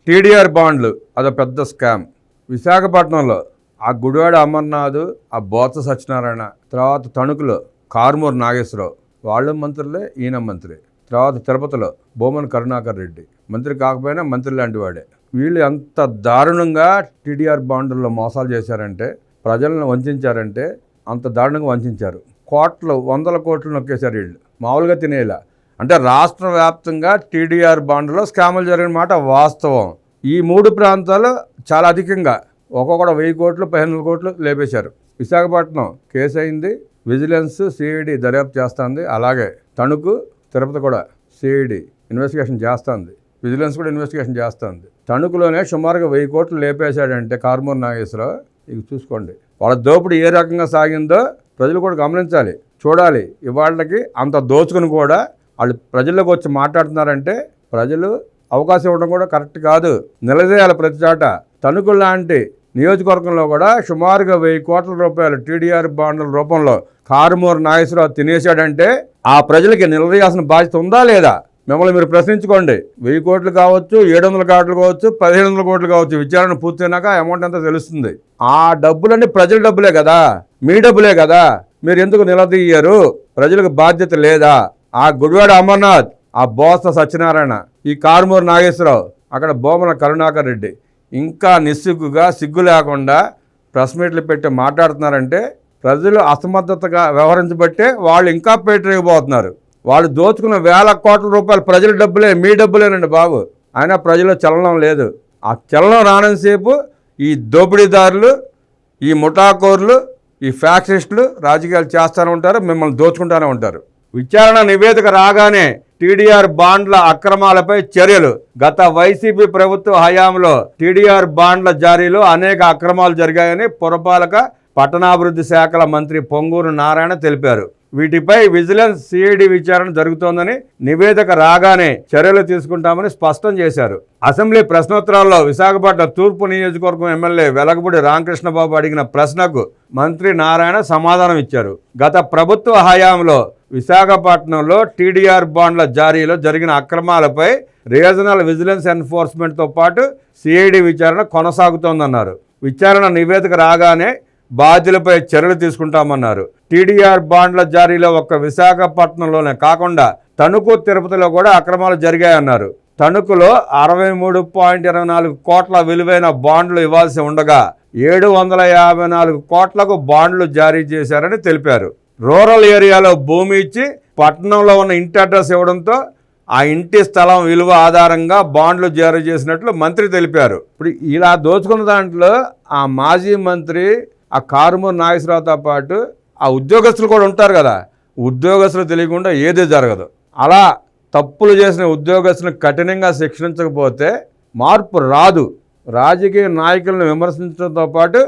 TDR బాండ్లు అదో పెద్ద స్కామ్. విశాఖపట్నంలో ఆ గుడివాడ అమర్నాథ్, ఆ బోత్స సత్యనారాయణ, తర్వాత తణుకులో కారుమూరి నాగేశ్వరరావు, వాళ్ళు మంత్రులే, ఈయన మంత్రి. తర్వాత తిరుపతిలో భూమన కరుణాకర్ రెడ్డి, మంత్రి కాకపోయినా మంత్రి లాంటి వాడే. వీళ్ళు ఎంత దారుణంగా టీడీఆర్ బాండ్లలో మోసాలు చేశారంటే, ప్రజలను వంచారంటే అంత దారుణంగా వంచారు. కోట్లు, వందల కోట్లు నొక్కేశారు వీళ్ళు, మామూలుగా తినేలా. అంటే రాష్ట్ర వ్యాప్తంగా టీడీఆర్ బాండ్లో స్కాములు జరిగిన మాట వాస్తవం. ఈ 3 ప్రాంతాలు చాలా అధికంగా ఒక్కొక్కడు 1000 కోట్లు 1500 కోట్లు లేపేశారు. విశాఖపట్నం కేసు అయింది, విజిలెన్స్ సిఐడి దర్యాప్తు చేస్తుంది. అలాగే తణుకు, తిరుపతి కూడా సిఐడి ఇన్వెస్టిగేషన్ చేస్తుంది, విజిలెన్స్ కూడా ఇన్వెస్టిగేషన్ చేస్తుంది. తణుకులోనే సుమారుగా 1000 కోట్లు లేపేశాడంటే కారుమూరి నాగేశ్వరరావు. ఇక చూసుకోండి వాళ్ళ దోపిడీ ఏ రకంగా సాగిందో ప్రజలు కూడా గమనించాలి, చూడాలి. ఇవాళకి అంత దోచుకుని కూడా వాళ్ళు ప్రజల్లోకి వచ్చి మాట్లాడుతున్నారంటే ప్రజలు అవకాశం ఇవ్వడం కూడా కరెక్ట్ కాదు. నిలదీయాలి ప్రతి చోట. తణుకు లాంటి నియోజకవర్గంలో కూడా సుమారుగా 1000 కోట్ల రూపాయలు టీడీఆర్ బాండ్ల రూపంలో కారుమూరి నాగేశ్వరరావు తినేశాడంటే ఆ ప్రజలకి నిలదీయాల్సిన బాధ్యత ఉందా లేదా? మిమ్మల్ని మీరు ప్రశ్నించుకోండి. 1000 కోట్లు కావచ్చు, 700 కోట్లు కావచ్చు, 1500 కోట్లు కావచ్చు. విచారణ పూర్తయినాక అమౌంట్ అంతా తెలుస్తుంది. ఆ డబ్బులన్నీ ప్రజల డబ్బులే కదా, మీ డబ్బులే కదా. మీరు ఎందుకు నిలదీయరు? ప్రజలకు బాధ్యత లేదా? ఆ గుడివాడ అమర్నాథ్, ఆ బోత్స సత్యనారాయణ, ఈ కారుమూరి నాగేశ్వరరావు, అక్కడ భూమన కరుణాకర్ రెడ్డి ఇంకా నిస్సిగ్గుగా, సిగ్గు లేకుండా ప్రెస్ మీట్లు పెట్టి మాట్లాడుతున్నారంటే ప్రజలు అసమర్థతగా వ్యవహరించబట్టే వాళ్ళు ఇంకా పేటరేగిపోతున్నారు. వాళ్ళు దోచుకున్న 1000 కోట్ల రూపాయలు ప్రజల డబ్బులే, మీ డబ్బులేనండి బాబు. అయినా ప్రజల చలనం లేదు. ఆ చలనం రానంతసేపు ఈ దోపిడీదారులు, ఈ ముఠాకోర్లు, ఈ ఫ్యాక్షనిస్టులు రాజకీయాలు చేస్తూనే ఉంటారు, మిమ్మల్ని దోచుకుంటూనే ఉంటారు. విచారణ నివేదిక రాగానే టీడీఆర్ బాండ్ల అక్రమాలపై చర్యలు. గత వైసీపీ ప్రభుత్వ హయాంలో టీడీఆర్ బాండ్ల జారీలో అనేక అక్రమాలు జరిగాయని పురపాలక పట్టణాభివృద్ధి శాఖల మంత్రి పొంగూరు నారాయణ తెలిపారు. వీటిపై విజిలెన్స్ సిఐడి విచారణ జరుగుతోందని, నివేదిక రాగానే చర్యలు తీసుకుంటామని స్పష్టం చేశారు. అసెంబ్లీ ప్రశ్నోత్తరాల్లో విశాఖపట్నం తూర్పు నియోజకవర్గం ఎమ్మెల్యే వెలగపూడి రామకృష్ణబాబు అడిగిన ప్రశ్నకు మంత్రి నారాయణ సమాధానం ఇచ్చారు. గత ప్రభుత్వ హయాంలో విశాఖపట్నంలో టీడీఆర్ బాండ్ల జారీలో జరిగిన అక్రమాలపై రీజనల్ విజిలెన్స్ ఎన్ఫోర్స్మెంట్తో పాటు సిఐడి విచారణ కొనసాగుతోందన్నారు. విచారణ నివేదిక రాగానే బాధ్యులపై చర్యలు తీసుకుంటామన్నారు. టీడీఆర్ బాండ్ల జారీలో ఒక్క విశాఖపట్నంలోనే కాకుండా తణుకు, తిరుపతిలో కూడా అక్రమాలు జరిగాయన్నారు. తణుకులో 63.24 కోట్ల విలువైన బాండ్లు ఇవ్వాల్సి ఉండగా 754 కోట్లకు బాండ్లు జారీ చేశారని తెలిపారు. రూరల్ ఏరియాలో భూమి ఇచ్చి పట్టణంలో ఉన్న ఇంటి అడ్రస్ ఇవ్వడంతో ఆ ఇంటి స్థలం విలువ ఆధారంగా బాండ్లు జారీ చేసినట్లు మంత్రి తెలిపారు. ఇప్పుడు ఇలా దోచుకున్న దాంట్లో ఆ మాజీ మంత్రి, ఆ కారుమూరి నాగేశ్వరరావుతో పాటు ఆ ఉద్యోగస్తులు కూడా ఉంటారు కదా. ఉద్యోగస్తులు తెలియకుండా ఏది జరగదు. అలా తప్పులు చేసిన ఉద్యోగస్తులను కఠినంగా శిక్షించకపోతే మార్పు రాదు. రాజకీయ నాయకులను విమర్శించడంతో పాటు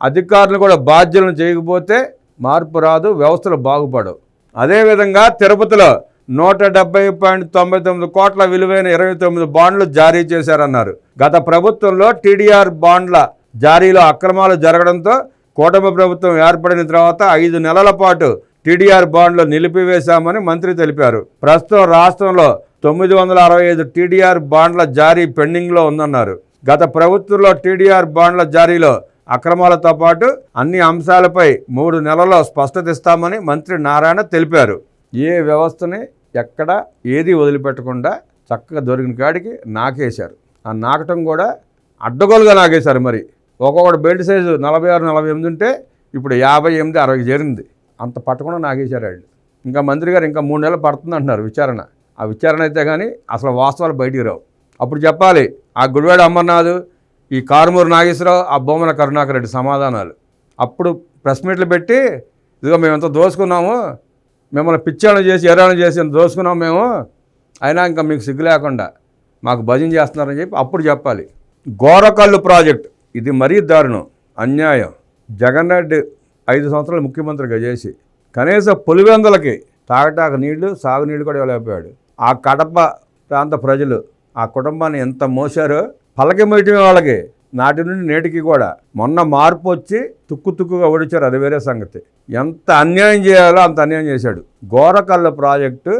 అధికారులు కూడా బాధ్యులను చేయకపోతే మార్పు రాదు, వ్యవస్థలు బాగుపడవు. అదేవిధంగా తిరుపతిలో 170.99 కోట్ల విలువైన 29 బాండ్లు జారీ చేశారన్నారు. గత ప్రభుత్వంలో టీడీఆర్ బాండ్ల జారీలో అక్రమాలు జరగడంతో కూటమి ప్రభుత్వం ఏర్పడిన తర్వాత 5 నెలల పాటు టీడీఆర్ బాండ్లు నిలిపివేశామని మంత్రి తెలిపారు. ప్రస్తుతం రాష్ట్రంలో 965 టీడీఆర్ బాండ్ల జారీ పెండింగ్లో ఉందన్నారు. గత ప్రభుత్వంలో టీడీఆర్ బాండ్ల జారీలో అక్రమాలతో పాటు అన్ని అంశాలపై 3 నెలల్లో స్పష్టత ఇస్తామని మంత్రి నారాయణ తెలిపారు. ఏ వ్యవస్థని ఎక్కడ ఏది వదిలిపెట్టకుండా చక్కగా దొరికిన కాడికి నాకేశారు. ఆ నాకటం కూడా అడ్డగోలుగా నాకేశారు. మరి ఒక్కొక్కటి బెల్ట్ సైజు 46-48 ఉంటే ఇప్పుడు 58-60 చేరింది. అంత పట్టకుండా నాకేశారు వాళ్ళు. ఇంకా మంత్రి గారు ఇంకా 3 నెలలు పడుతుంది అంటున్నారు విచారణ. ఆ విచారణ అయితే కానీ అసలు వాస్తవాలు బయటికి రావు. అప్పుడు చెప్పాలి ఆ గుడివాడ అమర్నాథ్, ఈ కారుమూరి నాగేశ్వరరావు, ఆ భూమన కరుణాకర్ రెడ్డి సమాధానాలు. అప్పుడు ప్రెస్ మీట్లు పెట్టి ఇదిగో మేము ఎంత దోసుకున్నాము, మిమ్మల్ని పిచ్చాలను చేసి ఎర్రాలను చేసి ఎంత దోసుకున్నాము మేము, అయినా ఇంకా మీకు సిగ్గు లేకుండా మాకు భజన చేస్తున్నారని చెప్పి అప్పుడు చెప్పాలి. గోరకల్లు ప్రాజెక్ట్ ఇది మరీ దారుణం, అన్యాయం. జగన్ రెడ్డి 5 సంవత్సరాలు ముఖ్యమంత్రిగా చేసి కనీసం పులివెందులకి తాగటాక నీళ్లు, సాగునీళ్ళు కూడా ఇవ్వలేకపోయాడు. ఆ కడప ప్రాంత ప్రజలు ఆ కుటుంబాన్ని ఎంత మోసారో పలకి మొయ్యటమే వాళ్ళకి. నాటి నుండి నేటికి కూడా మొన్న మార్పు వచ్చి తుక్కుగా ఓడిచారు, అది వేరే సంగతి. ఎంత అన్యాయం చేయాలో అంత అన్యాయం చేశాడు. గోరకల్లు ప్రాజెక్టు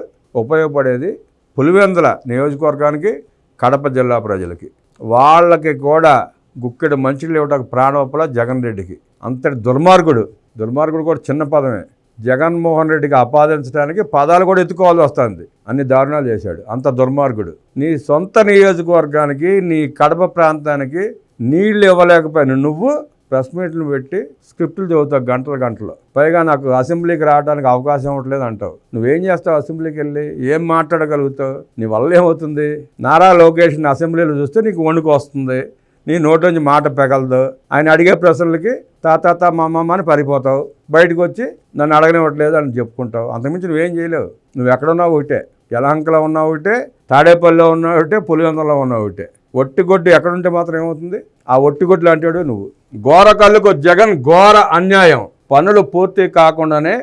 ఉపయోగపడేది పులివెందుల నియోజకవర్గానికి, కడప జిల్లా ప్రజలకి. వాళ్ళకి కూడా గుక్కెడు మంచిలు ఇవ్వడానికి ప్రాణోపల జగన్ రెడ్డికి. అంతటి దుర్మార్గుడు కూడా చిన్న పదమే. జగన్మోహన్ రెడ్డికి ఆపాదించడానికి పదాలు కూడా ఎత్తుకోవాల్సి వస్తుంది. అన్ని దారుణాలు చేశాడు. అంత దుర్మార్గుడు. నీ సొంత నియోజకవర్గానికి, నీ కడప ప్రాంతానికి నీళ్లు ఇవ్వలేకపోయినా నువ్వు ప్రెస్ మీట్లు పెట్టి స్క్రిప్టులు చదువుతావు గంటలు. పైగా నాకు అసెంబ్లీకి రావడానికి అవకాశం ఇవ్వట్లేదు అంటావు. నువ్వేం చేస్తావు? అసెంబ్లీకి వెళ్ళి ఏం మాట్లాడగలుగుతావు? నీ వల్ల ఏమవుతుంది? నారా లోకేష్ని అసెంబ్లీలో చూస్తే నీకు వణుకు వస్తుంది, నీ నోటి నుంచి మాట పెగలదు. ఆయన అడిగే ప్రశ్నలకి తాత మామమ్మ అని పరిపోతావు. బయటకు వచ్చి నన్ను అడగనివ్వట్లేదు అని చెప్పుకుంటావు. అంతకుమించి నువ్వేం చేయలేవు. నువ్వు ఎక్కడున్నావు ఒకటే, యలహంకలో ఉన్నావు ఒకటే, తాడేపల్లిలో ఉన్నావు ఒకటే, పులివెందులో ఉన్నావు ఒకటే. ఒట్టిగొడ్డు ఎక్కడుంటే మాత్రం ఏమవుతుంది? ఆ ఒట్టిగొడ్లు అంటాడు నువ్వు. ఘోరకల్లుకు జగన్ ఘోర అన్యాయం. పనులు పూర్తి కాకుండానే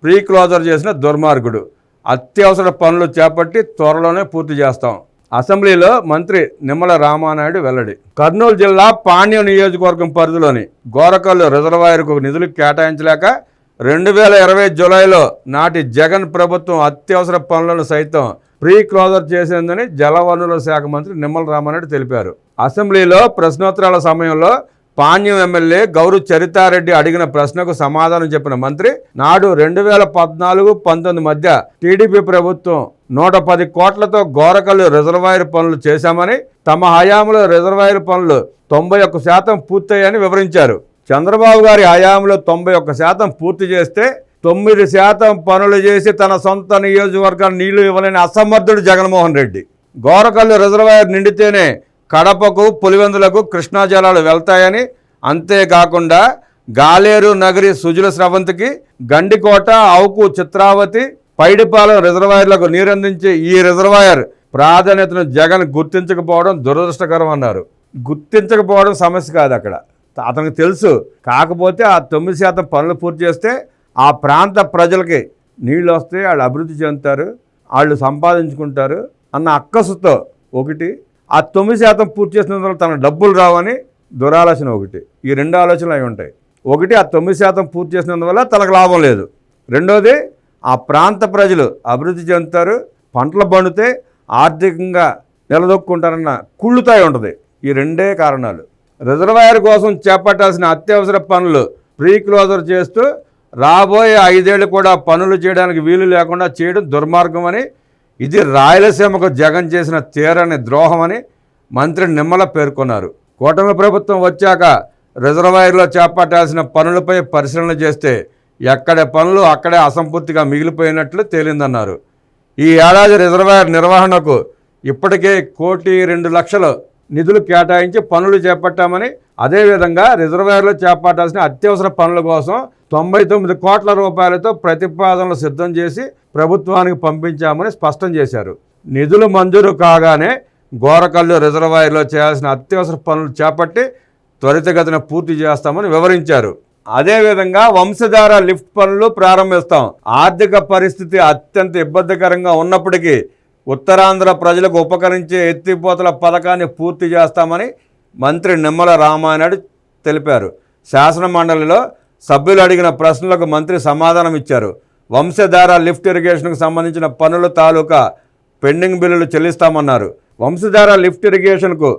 ప్రీ క్లోజర్ చేసిన దుర్మార్గుడు. అత్యవసర పనులు చేపట్టి త్వరలోనే పూర్తి చేస్తాం. అసెంబ్లీలో మంత్రి నిమ్మల రామానాయుడు వెల్లడి. కర్నూలు జిల్లా పాణ్యం నియోజకవర్గం పరిధిలోని గోరకల్లు రిజర్వాయర్కు నిధులు కేటాయించలేక 2020 జూలైలో నాటి జగన్ ప్రభుత్వం అత్యవసర పనులను సైతం ప్రీ క్లోజర్ చేసిందని జలవనరుల శాఖ మంత్రి నిమ్మల రామానాయుడు తెలిపారు. అసెంబ్లీలో ప్రశ్నోత్తరాల సమయంలో పాణ్యం ఎమ్మెల్యే గౌరు చరితారెడ్డి అడిగిన ప్రశ్నకు సమాధానం చెప్పిన మంత్రి, నాడు 2014-19 మధ్య టీడీపీ ప్రభుత్వం 110 కోట్లతో గోరకల్లు రిజర్వాయర్ పనులు చేశామని, తమ హయాంలో రిజర్వాయర్ పనులు 91% పూర్తయ్యాయని వివరించారు. చంద్రబాబు గారి హయాంలో 91% పూర్తి చేస్తే 9% పనులు చేసి తన సొంత నియోజకవర్గాన్ని నీళ్లు ఇవ్వలేని అసమర్థుడు జగన్మోహన్ రెడ్డి. గోరకల్లు రిజర్వాయర్ నిండితేనే కడపకు, పులివెందులకు కృష్ణా జలాలు వెళ్తాయని, అంతేకాకుండా గాలేరు నగరి సుజల స్రవంతికి, గండికోట, అవుకు, చిత్రావతి, పైడిపాలెం రిజర్వాయర్లకు నీరందించే ఈ రిజర్వాయర్ ప్రాధాన్యతను జగన్ గుర్తించకపోవడం దురదృష్టకరం అన్నారు. గుర్తించకపోవడం సమస్య కాదు, అక్కడ అతనికి తెలుసు. కాకపోతే ఆ 9% పనులు పూర్తి చేస్తే ఆ ప్రాంత ప్రజలకి నీళ్ళు వస్తే వాళ్ళు అభివృద్ధి చెందుతారు, వాళ్ళు సంపాదించుకుంటారు అన్న అక్కసుతో ఒకటి. ఆ 9% పూర్తి చేసిన తర్వాత తన డబ్బులు రావని దురాలోచన ఒకటి. ఈ 2 ఆలోచనలు అవి ఉంటాయి. ఒకటి, ఆ 9% పూర్తి చేసినందువల్ల తనకు లాభం లేదు. రెండోది, ఆ ప్రాంత ప్రజలు అభివృద్ధి చెందుతారు, పంటలు పండితే ఆర్థికంగా నిలదొక్కుంటారన్న కుళ్ళుతాయి ఉంటుంది. ఈ 2 కారణాలు. రిజర్వాయర్ కోసం చేపట్టాల్సిన అత్యవసర పనులు ప్రీ క్లోజర్ చేస్తూ రాబోయే 5 ఏళ్ళు కూడా పనులు చేయడానికి వీలు లేకుండా చేయడం దుర్మార్గం అని, ఇది రాయలసీమకు జగన్ చేసిన తీరని ద్రోహమని మంత్రి నిమ్మల పేర్కొన్నారు. కూటమి ప్రభుత్వం వచ్చాక రిజర్వాయర్లో చేపట్టాల్సిన పనులపై పరిశీలన చేస్తే ఎక్కడే పనులు అక్కడే అసంపూర్తిగా మిగిలిపోయినట్లు తేలిందన్నారు. ఈ ఏడాది రిజర్వాయర్ నిర్వహణకు ఇప్పటికే 1,02,00,000 నిధులు కేటాయించి పనులు చేపట్టామని, అదేవిధంగా రిజర్వాయర్లో చేపట్టాల్సిన అత్యవసర పనుల కోసం 99 కోట్ల రూపాయలతో ప్రతిపాదనలు సిద్ధం చేసి ప్రభుత్వానికి పంపించామని స్పష్టం చేశారు. నిధులు మంజూరు కాగానే గోరకల్లు రిజర్వాయర్లో చేయాల్సిన అత్యవసర పనులు చేపట్టి త్వరితగతిన పూర్తి చేస్తామని వివరించారు. అదేవిధంగా వంశధార లిఫ్ట్ పనులు ప్రారంభిస్తాం. ఆర్థిక పరిస్థితి అత్యంత ఇబ్బందికరంగా ఉన్నప్పటికీ ఉత్తరాంధ్ర ప్రజలకు ఉపకరించే ఎత్తిపోతల పథకాన్ని పూర్తి చేస్తామని మంత్రి నిమ్మల రామానాయుడు తెలిపారు. శాసన మండలిలో సభ్యులు అడిగిన ప్రశ్నలకు మంత్రి సమాధానం ఇచ్చారు. వంశధార లిఫ్ట్ ఇరిగేషన్కు సంబంధించిన పనుల తాలూకా పెండింగ్ బిల్లులు చెల్లిస్తామన్నారు. వంశధార లిఫ్ట్ ఇరిగేషన్కు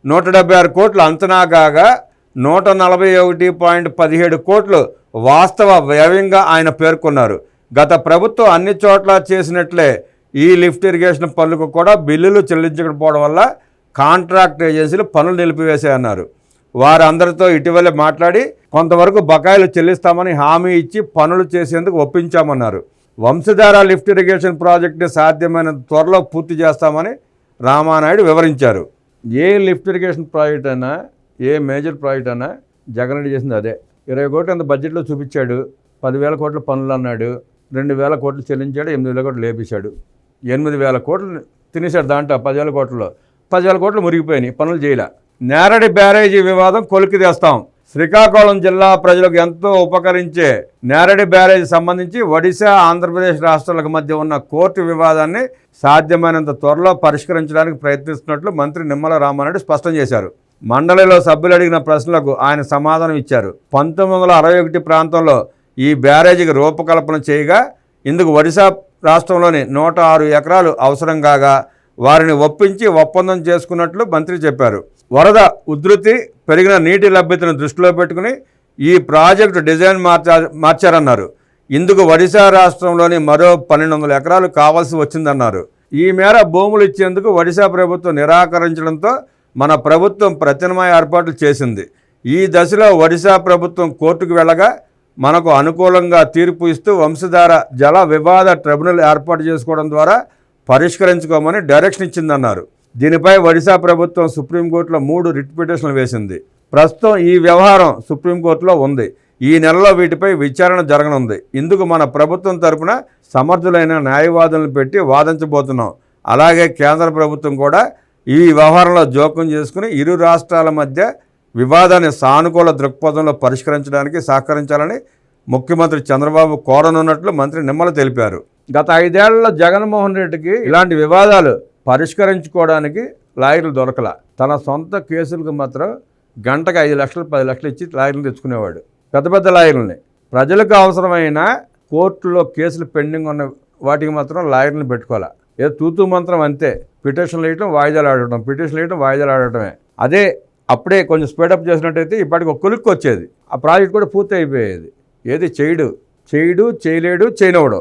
176 కోట్లు అంచనా కాగా 141.17 కోట్లు వాస్తవ వ్యయంగా ఆయన పేర్కొన్నారు. గత ప్రభుత్వం అన్ని చోట్ల చేసినట్లే ఈ లిఫ్ట్ ఇరిగేషన్ పనులకు కూడా బిల్లులు చెల్లించకపోవడం వల్ల కాంట్రాక్ట్ ఏజెన్సీలు పనులు నిలిపివేశాయన్నారు. వారందరితో ఇటీవలే మాట్లాడి కొంతవరకు బకాయిలు చెల్లిస్తామని హామీ ఇచ్చి పనులు చేసేందుకు ఒప్పించామన్నారు. వంశధార లిఫ్ట్ ఇరిగేషన్ ప్రాజెక్టుని సాధ్యమైనంత త్వరలో పూర్తి చేస్తామని రామానాయుడు వివరించారు. ఏ లిఫ్ట్ ఇరిగేషన్ ప్రాజెక్ట్ అయినా, ఏ మేజర్ ప్రాజెక్ట్ అయినా జగన్ రెడ్డి చేసింది అదే. 20 కోట్లు అంత బడ్జెట్లో చూపించాడు, 10,000 కోట్ల పనులు అన్నాడు, 2,000 కోట్లు చెల్లించాడు, 8,000 కోట్లు లేపించాడు, 8,000 కోట్లు తినేశాడు. దాంట్లో 10,000 కోట్లలో 10,000 కోట్లు మురిగిపోయినాయి, పనులు చేయలే. నేరడి బ్యారేజీ వివాదం కొలికి తెస్తాం. శ్రీకాకుళం జిల్లా ప్రజలకు ఎంతో ఉపకరించే నేరడి బ్యారేజీ సంబంధించి ఒడిశా, ఆంధ్రప్రదేశ్ రాష్ట్రాలకు మధ్య ఉన్న కోర్టు వివాదాన్ని సాధ్యమైనంత త్వరలో పరిష్కరించడానికి ప్రయత్నిస్తున్నట్లు మంత్రి నిమ్మల రామానాయుడు స్పష్టం చేశారు. మండలిలో సభ్యులు అడిగిన ప్రశ్నలకు ఆయన సమాధానం ఇచ్చారు. 1961 ప్రాంతంలో ఈ బ్యారేజీకి రూపకల్పన చేయగా ఇందుకు ఒడిశా రాష్ట్రంలోని 106 ఎకరాలు అవసరం కాగా వారిని ఒప్పించి ఒప్పందం చేసుకున్నట్లు మంత్రి చెప్పారు. వరద ఉధృతి, పెరిగిన నీటి లభ్యతను దృష్టిలో పెట్టుకుని ఈ ప్రాజెక్టు డిజైన్ మార్చారన్నారు. ఇందుకు ఒడిశా రాష్ట్రంలోని మరో 1200 ఎకరాలు కావాల్సి వచ్చిందన్నారు. ఈ మేర భూములు ఇచ్చేందుకు ఒడిశా ప్రభుత్వం నిరాకరించడంతో మన ప్రభుత్వం ప్రత్యామ్నాయ ఏర్పాట్లు చేసింది. ఈ దశలో ఒడిశా ప్రభుత్వం కోర్టుకు వెళ్ళగా మనకు అనుకూలంగా తీర్పు ఇస్తూ వంశధార జల వివాద ట్రిబ్యునల్ ఏర్పాటు చేసుకోవడం ద్వారా పరిష్కరించుకోమని డైరెక్షన్ ఇచ్చిందన్నారు. దీనిపై ఒడిశా ప్రభుత్వం సుప్రీంకోర్టులో 3 రిట్ పిటిషన్లు వేసింది. ప్రస్తుతం ఈ వ్యవహారం సుప్రీంకోర్టులో ఉంది. ఈ నెలలో వీటిపై విచారణ జరగనుంది. ఇందుకు మన ప్రభుత్వం తరపున సమర్థులైన న్యాయవాదులను పెట్టి వాదించబోతున్నాం. అలాగే కేంద్ర ప్రభుత్వం కూడా ఈ వ్యవహారంలో జోక్యం చేసుకుని ఇరు రాష్ట్రాల మధ్య వివాదాన్ని సానుకూల దృక్పథంలో పరిష్కరించడానికి సహకరించాలని ముఖ్యమంత్రి చంద్రబాబు కోరనున్నట్లు మంత్రి నిమ్మల తెలిపారు. గత 5 ఏళ్లలో జగన్మోహన్ రెడ్డికి ఇలాంటి వివాదాలు పరిష్కరించుకోవడానికి లాయర్లు దొరకల. తన సొంత కేసులకు మాత్రం గంటకు 5 లక్షలు 10 లక్షలు ఇచ్చి లాయర్లు తెచ్చుకునేవాడు. పెద్ద పెద్ద లాయర్లని. ప్రజలకు అవసరమైన కోర్టులో కేసులు పెండింగ్ ఉన్న వాటికి మాత్రం లాయర్లను పెట్టుకోవాలి. ఏదో తూతూ మంత్రం అంతే. పిటిషన్లు వేయటం, వాయిదాలు ఆడటం, పిటిషన్లు వేయటం, వాయిదాలు ఆడటమే. అదే అప్పుడే కొంచెం స్పీడప్ చేసినట్టయితే ఇప్పటికి ఒక కొలుక్కు వచ్చేది. ఆ ప్రాజెక్ట్ కూడా పూర్తి అయిపోయేది. ఏది చేయడు, చేయలేడు, చేయనివ్వడు.